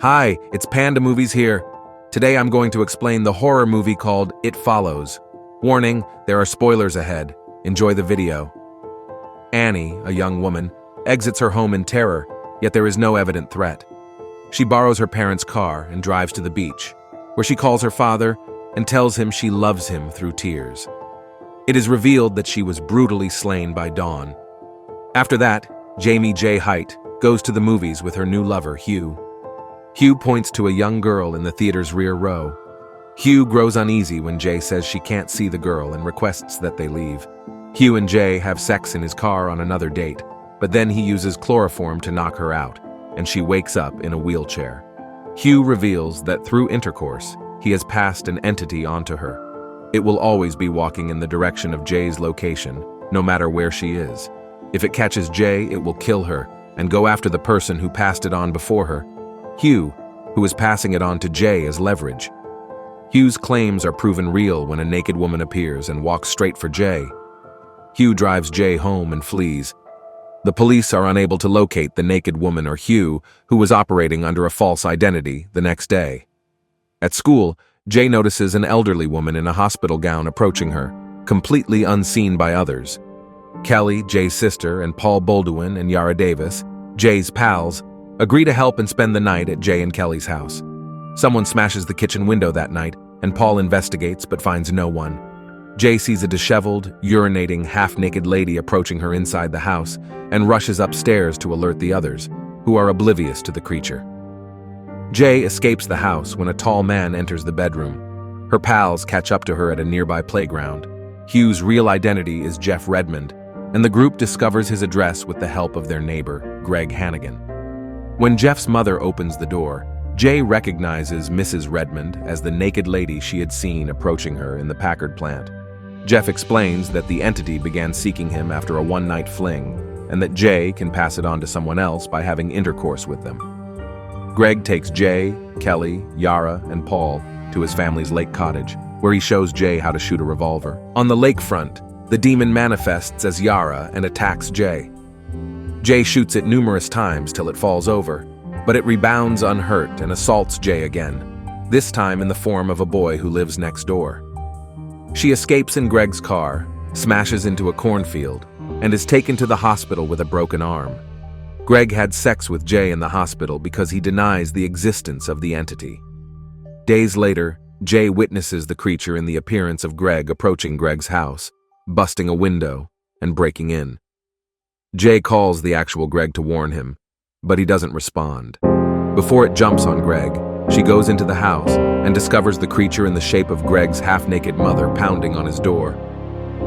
Hi, it's Panda Movies here. Today I'm going to explain the horror movie called It Follows. Warning, there are spoilers ahead. Enjoy the video. Annie, a young woman, exits her home in terror, yet there is no evident threat. She borrows her parents' car and drives to the beach, where she calls her father and tells him she loves him through tears. It is revealed that she was brutally slain by Dawn. After that, Jaime J. Height goes to the movies with her new lover, Hugh. Hugh points to a young girl in the theater's rear row. Hugh grows uneasy when Jay says she can't see the girl and requests that they leave. Hugh and Jay have sex in his car on another date, but then he uses chloroform to knock her out, and she wakes up in a wheelchair. Hugh reveals that through intercourse, he has passed an entity onto her. It will always be walking in the direction of Jay's location, no matter where she is. If it catches Jay, it will kill her and go after the person who passed it on before her. Hugh, who is passing it on to Jay as leverage. Hugh's claims are proven real when a naked woman appears and walks straight for Jay. Hugh drives Jay home and flees. The police are unable to locate the naked woman or Hugh, who was operating under a false identity, the next day. At school, Jay notices an elderly woman in a hospital gown approaching her, completely unseen by others. Kelly, Jay's sister, and Paul Baldwin and Yara Davis, Jay's pals, agree to help and spend the night at Jay and Kelly's house. Someone smashes the kitchen window that night, and Paul investigates but finds no one. Jay sees a disheveled, urinating, half-naked lady approaching her inside the house and rushes upstairs to alert the others, who are oblivious to the creature. Jay escapes the house when a tall man enters the bedroom. Her pals catch up to her at a nearby playground. Hugh's real identity is Jeff Redmond, and the group discovers his address with the help of their neighbor, Greg Hannigan. When Jeff's mother opens the door, Jay recognizes Mrs. Redmond as the naked lady she had seen approaching her in the Packard plant. Jeff explains that the entity began seeking him after a one-night fling, and that Jay can pass it on to someone else by having intercourse with them. Greg takes Jay, Kelly, Yara, and Paul to his family's lake cottage, where he shows Jay how to shoot a revolver. On the lakefront, the demon manifests as Yara and attacks Jay. Jay shoots it numerous times till it falls over, but it rebounds unhurt and assaults Jay again, this time in the form of a boy who lives next door. She escapes in Greg's car, smashes into a cornfield, and is taken to the hospital with a broken arm. Greg had sex with Jay in the hospital because he denies the existence of the entity. Days later, Jay witnesses the creature in the appearance of Greg approaching Greg's house, busting a window and breaking in. Jay calls the actual Greg to warn him, but he doesn't respond. Before it jumps on Greg, she goes into the house and discovers the creature in the shape of Greg's half-naked mother pounding on his door.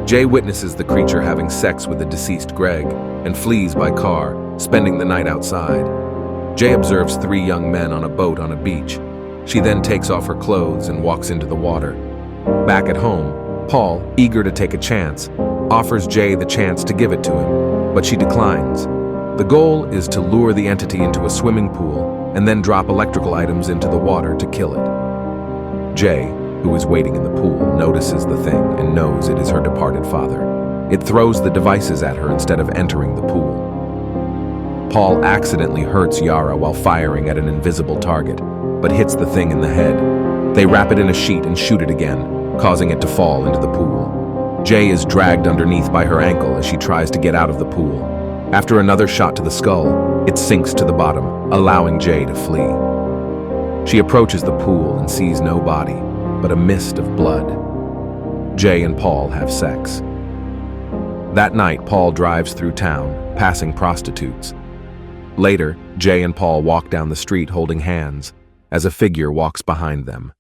Jay witnesses the creature having sex with the deceased Greg and flees by car, spending the night outside. Jay observes 3 young men on a boat on a beach. She then takes off her clothes and walks into the water. Back at home, Paul, eager to take a chance, offers Jay the chance to give it to him, but she declines. The goal is to lure the entity into a swimming pool and then drop electrical items into the water to kill it. Jay, who is waiting in the pool, notices the thing and knows it is her departed father. It throws the devices at her instead of entering the pool. Paul accidentally hurts Yara while firing at an invisible target, but hits the thing in the head. They wrap it in a sheet and shoot it again, causing it to fall into the pool. Jay is dragged underneath by her ankle as she tries to get out of the pool. After another shot to the skull, it sinks to the bottom, allowing Jay to flee. She approaches the pool and sees no body, but a mist of blood. Jay and Paul have sex. That night, Paul drives through town, passing prostitutes. Later, Jay and Paul walk down the street holding hands, as a figure walks behind them.